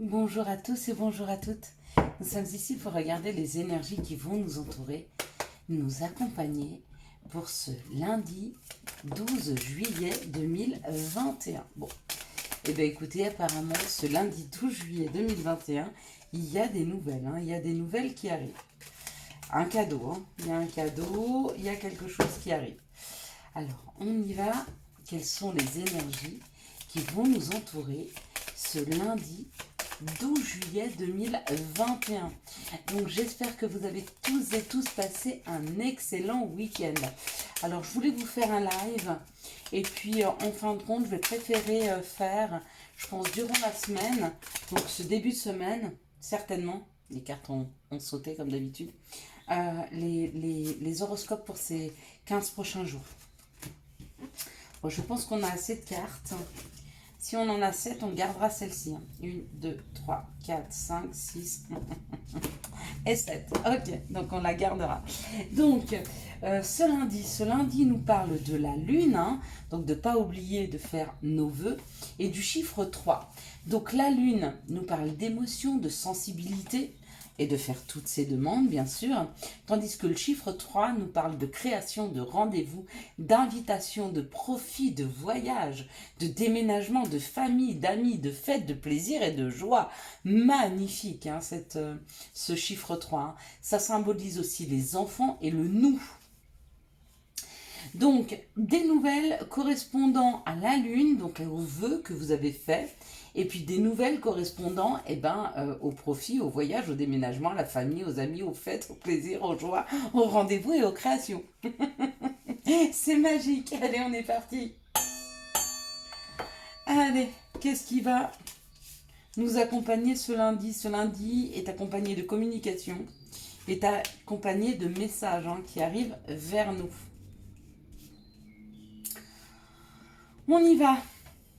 Bonjour à tous et bonjour à toutes. Nous sommes ici pour regarder les énergies qui vont nous entourer, nous accompagner pour ce lundi 12 juillet 2021. Bon, eh bien écoutez, apparemment ce lundi 12 juillet 2021, il y a des nouvelles, il y a des nouvelles qui arrivent. Un cadeau, il y a un cadeau, il y a quelque chose qui arrive. Alors, on y va. Quelles sont les énergies qui vont nous entourer ce lundi 12 juillet 2021. Donc j'espère que vous avez tous et tous passé un excellent week-end. Alors je voulais vous faire un live et puis en fin de compte je vais préférer faire, je pense durant la semaine, donc ce début de semaine, certainement, les cartes ont sauté comme d'habitude, les horoscopes pour ces 15 prochains jours. Bon, je pense qu'on a assez de cartes. Si on en a 7, on gardera celle-ci. 1, 2, 3, 4, 5, 6 et 7. Ok, donc on la gardera. Donc, ce lundi nous parle de la lune. Donc, de ne pas oublier de faire nos vœux. Et du chiffre 3. Donc, la lune nous parle d'émotion, de sensibilité et de faire toutes ces demandes, bien sûr. Tandis que le chiffre 3 nous parle de création, de rendez-vous, d'invitation, de profit, de voyage, de déménagement, de famille, d'amis, de fêtes, de plaisir et de joie. Magnifique, ce chiffre 3. Ça symbolise aussi les enfants et le nous. Donc, des nouvelles correspondant à la lune, donc aux vœux que vous avez faits, et puis des nouvelles correspondant au profit, au voyage, au déménagement, à la famille, aux amis, aux fêtes, au plaisir, aux joies, aux rendez-vous et aux créations. C'est magique. Allez, on est parti. Allez, qu'est-ce qui va nous accompagner ce lundi? Ce lundi est accompagné de communication, est accompagné de messages qui arrivent vers nous. On y va.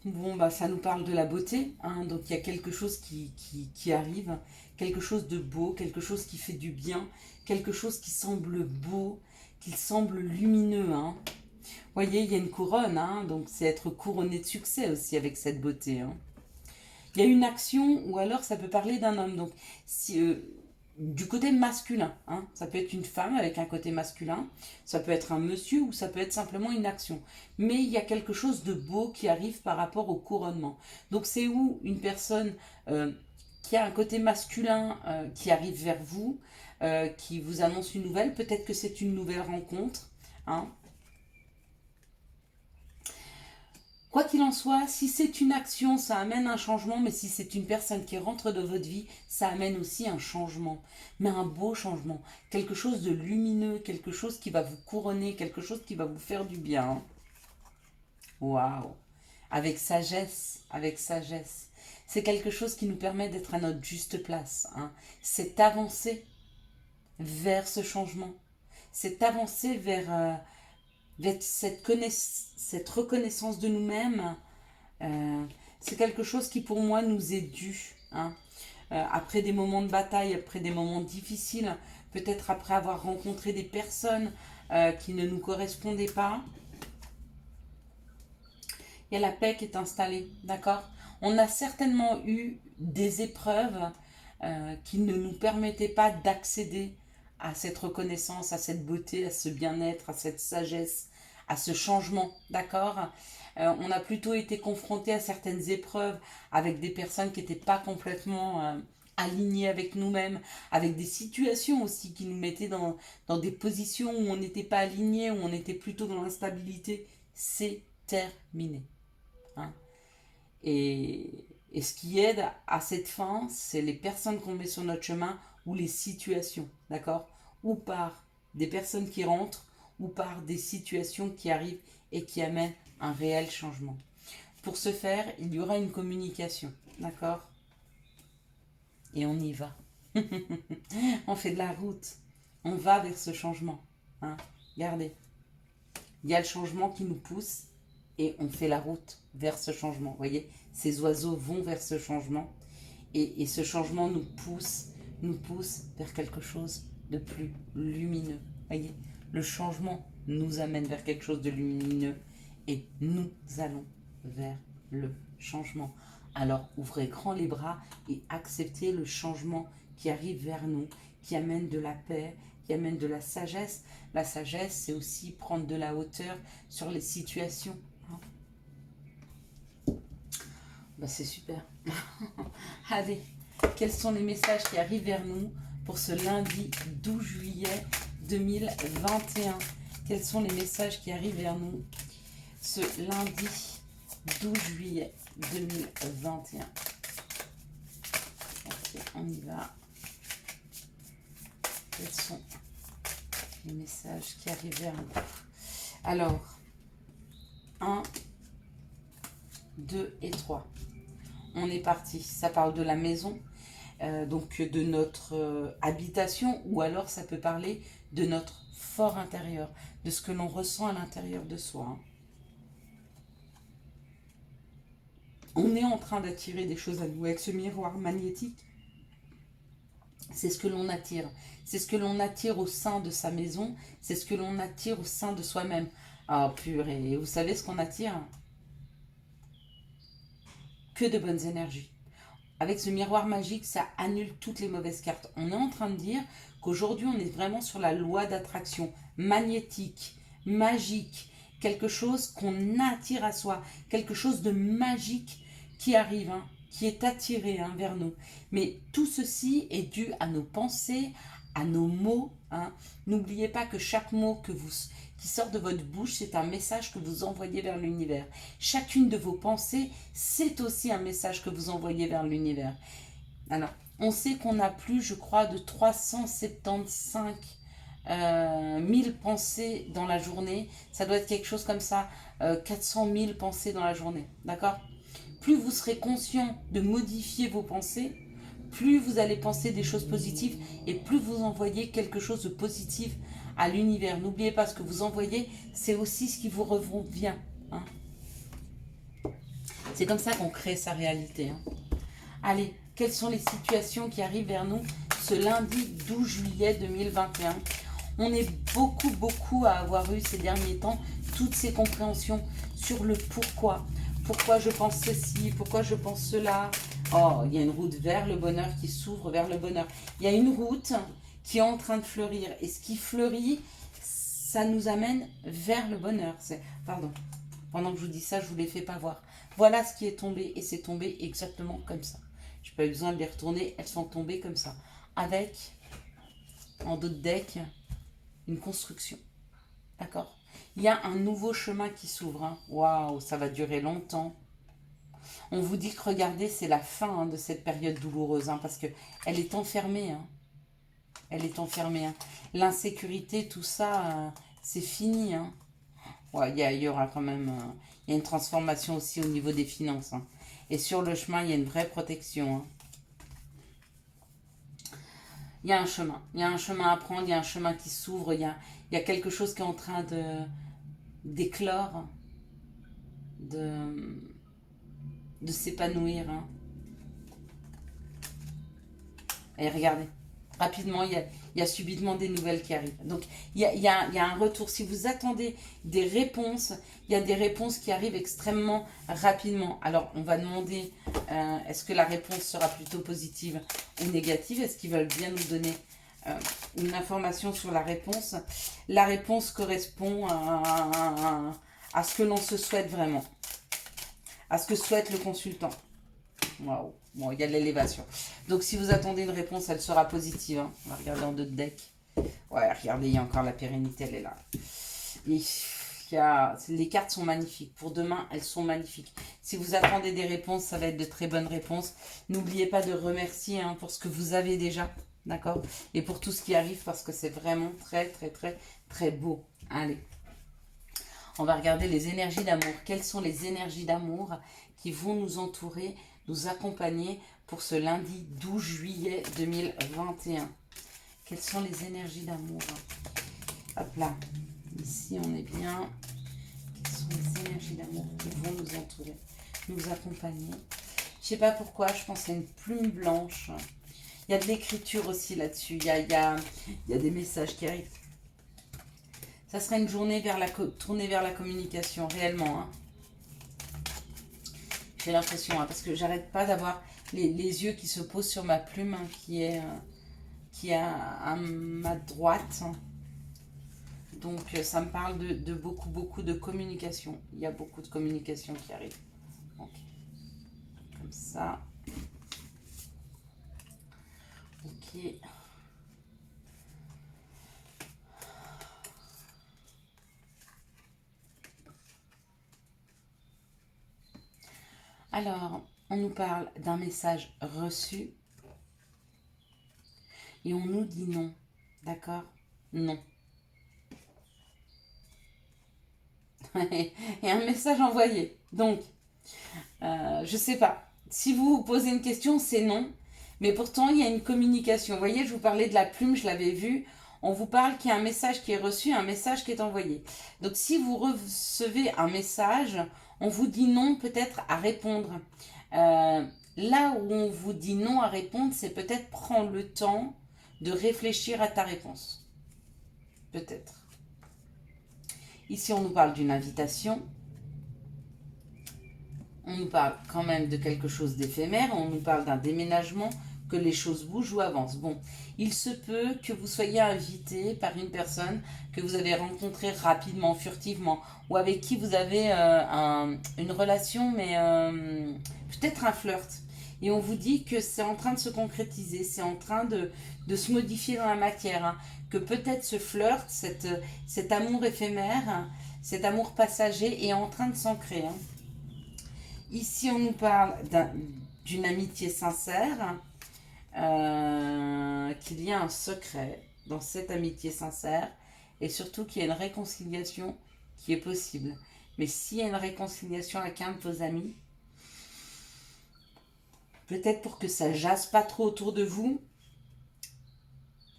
Bon, bah, ça nous parle de la beauté, donc il y a quelque chose qui arrive, quelque chose de beau, quelque chose qui fait du bien, quelque chose qui semble beau, qui semble lumineux. Vous voyez, il y a une couronne, donc c'est être couronné de succès aussi avec cette beauté. Il y a une action, ou alors ça peut parler d'un homme, donc si, du côté masculin. Ça peut être une femme avec un côté masculin, ça peut être un monsieur ou ça peut être simplement une action. Mais il y a quelque chose de beau qui arrive par rapport au couronnement. Donc c'est où une personne qui a un côté masculin qui arrive vers vous, qui vous annonce une nouvelle, peut-être que c'est une nouvelle rencontre. Quoi qu'il en soit, si c'est une action, ça amène un changement, mais si c'est une personne qui rentre dans votre vie, ça amène aussi un changement, mais un beau changement, quelque chose de lumineux, quelque chose qui va vous couronner, quelque chose qui va vous faire du bien. Waouh! Avec sagesse, avec sagesse. C'est quelque chose qui nous permet d'être à notre juste place. C'est avancer vers ce changement. C'est avancer vers cette reconnaissance de nous-mêmes. C'est quelque chose qui pour moi nous est dû. Après des moments de bataille, après des moments difficiles, peut-être après avoir rencontré des personnes qui ne nous correspondaient pas, il y a la paix qui est installée, d'accord? On a certainement eu des épreuves qui ne nous permettaient pas d'accéder à cette reconnaissance, à cette beauté, à ce bien-être, à cette sagesse, à ce changement, d'accord? On a plutôt été confrontés à certaines épreuves avec des personnes qui n'étaient pas complètement alignées avec nous-mêmes, avec des situations aussi qui nous mettaient dans des positions où on n'était pas aligné, où on était plutôt dans l'instabilité. C'est terminé. Et ce qui aide à cette fin, c'est les personnes qu'on met sur notre chemin ou les situations, d'accord? Ou par des personnes qui rentrent, ou par des situations qui arrivent et qui amènent un réel changement. Pour ce faire, il y aura une communication, d'accord? Et on y va. On fait de la route. On va vers ce changement. Regardez. Il y a le changement qui nous pousse et on fait la route vers ce changement. Vous voyez, ces oiseaux vont vers ce changement et ce changement nous pousse vers quelque chose de plus lumineux. Vous voyez, le changement nous amène vers quelque chose de lumineux et nous allons vers le changement. Alors ouvrez grand les bras et acceptez le changement qui arrive vers nous, qui amène de la paix, qui amène de la sagesse. La sagesse, c'est aussi prendre de la hauteur sur les situations. Bah, c'est super. Allez, quels sont les messages qui arrivent vers nous pour ce lundi 12 juillet 2021? Quels sont les messages qui arrivent vers nous ce lundi 12 juillet 2021? Ok, on y va. Quels sont les messages qui arrivent vers nous? Alors, 1, 2 et 3. On est parti. Ça parle de la maison, donc de notre habitation, ou alors ça peut parler de notre fort intérieur, de ce que l'on ressent à l'intérieur de soi. Hein. On est en train d'attirer des choses à nous avec ce miroir magnétique. C'est ce que l'on attire. C'est ce que l'on attire au sein de sa maison. C'est ce que l'on attire au sein de soi-même. Ah, purée. Et vous savez ce qu'on attire? Que de bonnes énergies. Avec ce miroir magique, ça annule toutes les mauvaises cartes. On est en train de dire qu'aujourd'hui, on est vraiment sur la loi d'attraction magnétique, magique, quelque chose qu'on attire à soi, quelque chose de magique qui arrive, hein, qui est attiré vers nous. Mais tout ceci est dû à nos pensées, à nos mots. Hein. N'oubliez pas que chaque mot qui sort de votre bouche, c'est un message que vous envoyez vers l'univers. Chacune de vos pensées, c'est aussi un message que vous envoyez vers l'univers. Alors, on sait qu'on a plus, je crois, de 375 000 pensées dans la journée. Ça doit être quelque chose comme ça, 400 000 pensées dans la journée. D'accord ? Plus vous serez conscient de modifier vos pensées, plus vous allez penser des choses positives et plus vous envoyez quelque chose de positif à l'univers. N'oubliez pas, ce que vous envoyez, c'est aussi ce qui vous revient. Hein. C'est comme ça qu'on crée sa réalité. Hein. Allez, quelles sont les situations qui arrivent vers nous ce lundi 12 juillet 2021 ? On est beaucoup à avoir eu ces derniers temps toutes ces compréhensions sur le pourquoi. Pourquoi je pense ceci, pourquoi je pense cela. Oh, il y a une route vers le bonheur qui s'ouvre vers le bonheur. Il y a une route qui est en train de fleurir. Et ce qui fleurit, ça nous amène vers le bonheur. Pardon, pendant que je vous dis ça, je ne vous les fais pas voir. Voilà ce qui est tombé. Et c'est tombé exactement comme ça. Je n'ai pas eu besoin de les retourner. Elles sont tombées comme ça. Avec, en dos de deck, une construction. D'accord ? Il y a un nouveau chemin qui s'ouvre. Hein. Waouh, ça va durer longtemps. On vous dit que regardez, c'est la fin de cette période douloureuse. Parce qu'elle est enfermée. Elle est enfermée. L'insécurité, tout ça, c'est fini. Ouais, il y aura quand même... il y a une transformation aussi au niveau des finances. Et sur le chemin, il y a une vraie protection. Il y a un chemin. Il y a un chemin à prendre. Il y a un chemin qui s'ouvre. Il y a quelque chose qui est en train d'éclore, de s'épanouir. Et regardez, rapidement, il y a subitement des nouvelles qui arrivent. Donc, il y a un retour. Si vous attendez des réponses, il y a des réponses qui arrivent extrêmement rapidement. Alors, on va demander, est-ce que la réponse sera plutôt positive ou négative? Est-ce qu'ils veulent bien nous donner une information sur la réponse? La réponse correspond à ce que l'on se souhaite vraiment, à ce que souhaite le consultant. Waouh, bon, il y a de l'élévation. Donc, si vous attendez une réponse, elle sera positive. On va regarder en deux de deck. Ouais, regardez, il y a encore la pérennité, elle est là. Et les cartes sont magnifiques. Pour demain, elles sont magnifiques. Si vous attendez des réponses, ça va être de très bonnes réponses. N'oubliez pas de remercier pour ce que vous avez déjà. D'accord? Et pour tout ce qui arrive, parce que c'est vraiment très beau. Allez. On va regarder les énergies d'amour. Quelles sont les énergies d'amour qui vont nous entourer, nous accompagner pour ce lundi 12 juillet 2021? Quelles sont les énergies d'amour? Hop là. Ici, on est bien. Quelles sont les énergies d'amour qui vont nous entourer, nous accompagner? Je sais pas pourquoi, je pense à une plume blanche. Il y a de l'écriture aussi là-dessus. Il y a des messages qui arrivent. Ça sera une journée tournée vers la communication, réellement. J'ai l'impression, hein, parce que j'arrête pas d'avoir les yeux qui se posent sur ma plume, hein, qui est à ma droite. Donc ça me parle de beaucoup de communication. Il y a beaucoup de communication qui arrive. Donc, comme ça. Ok. Alors, on nous parle d'un message reçu et on nous dit non. D'accord? Non. Et un message envoyé. Donc, je sais pas. Si vous vous posez une question, c'est non. Mais pourtant, il y a une communication. Vous voyez, je vous parlais de la plume, je l'avais vu. On vous parle qu'il y a un message qui est reçu, un message qui est envoyé. Donc, si vous recevez un message, on vous dit non peut-être à répondre. Là où on vous dit non à répondre, c'est peut-être prendre le temps de réfléchir à ta réponse. Peut-être. Ici, on nous parle d'une invitation. On nous parle quand même de quelque chose d'éphémère. On nous parle d'un déménagement, que les choses bougent ou avancent. Bon, il se peut que vous soyez invité par une personne que vous avez rencontrée rapidement, furtivement, ou avec qui vous avez une relation, mais peut-être un flirt. Et on vous dit que c'est en train de se concrétiser, c'est en train de se modifier dans la matière. Hein. Que peut-être ce flirt, cet amour éphémère, cet amour passager est en train de s'ancrer. Hein. Ici, on nous parle d'une amitié sincère, qu'il y a un secret dans cette amitié sincère et surtout qu'il y a une réconciliation qui est possible. Mais s'il y a une réconciliation avec un de vos amis, peut-être pour que ça jase pas trop autour de vous,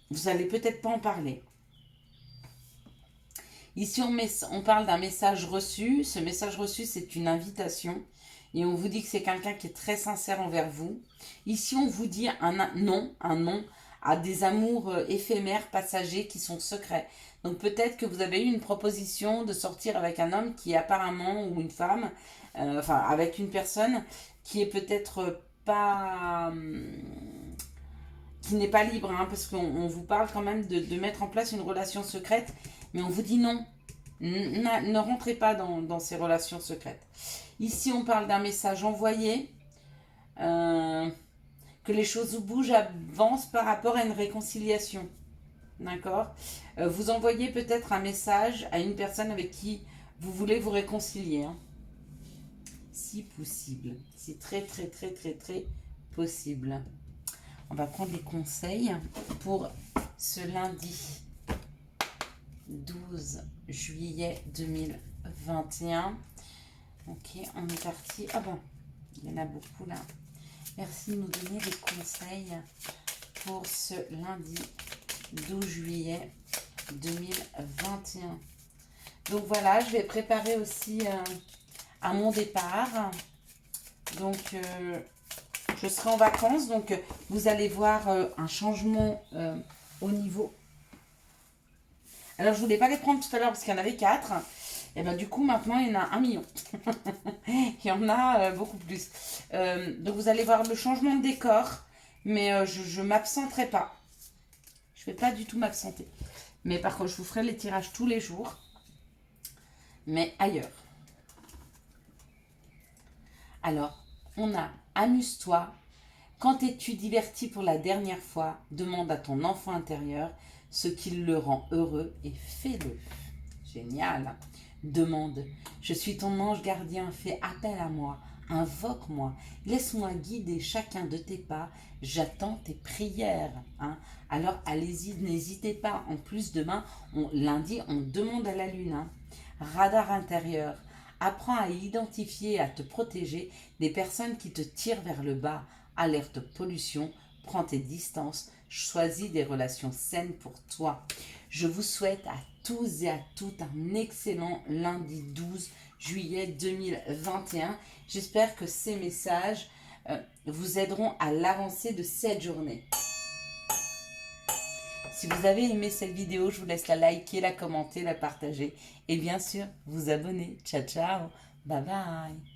vous allez peut-être pas en parler. Ici, on parle d'un message reçu. Ce message reçu, c'est une invitation. Et on vous dit que c'est quelqu'un qui est très sincère envers vous. Ici, on vous dit un non à des amours éphémères, passagers, qui sont secrets. Donc peut-être que vous avez eu une proposition de sortir avec un homme qui est apparemment, ou une femme, enfin avec une personne qui est peut-être pas... qui n'est pas libre, hein, parce qu'on vous parle quand même de mettre en place une relation secrète, mais on vous dit non. Ne rentrez pas dans ces relations secrètes. Ici, on parle d'un message envoyé, que les choses bougent, avancent par rapport à une réconciliation. D'accord? Vous envoyez peut-être un message à une personne avec qui vous voulez vous réconcilier. Hein. Si possible. C'est très possible. On va prendre les conseils pour ce lundi 12 juillet 2021. Ok, on est parti. Ah bon, il y en a beaucoup là. Merci de nous donner des conseils pour ce lundi 12 juillet 2021. Donc voilà, je vais préparer aussi à mon départ. Donc je serai en vacances, donc vous allez voir un changement au niveau. Alors je voulais pas les prendre tout à l'heure parce qu'il y en avait 4. Et ben du coup maintenant il y en a 1 million. Il y en a beaucoup plus. Donc vous allez voir le changement de décor, mais je ne m'absenterai pas. Je ne vais pas du tout m'absenter. Mais par contre je vous ferai les tirages tous les jours, mais ailleurs. Alors on a amuse-toi. Quand es-tu diverti pour la dernière fois, demande à ton enfant intérieur ce qui le rend heureux et fais-le. Génial. Demande, je suis ton ange gardien, fais appel à moi, invoque-moi, laisse-moi guider chacun de tes pas, j'attends tes prières. Hein. Alors allez-y, n'hésitez pas. En plus, demain, lundi, on demande à la lune. Hein. Radar intérieur, apprends à identifier et à te protéger des personnes qui te tirent vers le bas. Alerte pollution, prends tes distances, choisis des relations saines pour toi. Je vous souhaite à tous et à toutes un excellent lundi 12 juillet 2021. J'espère que ces messages vous aideront à l'avancée de cette journée. Si vous avez aimé cette vidéo, je vous laisse la liker, la commenter, la partager et bien sûr vous abonner. Ciao, ciao, bye bye.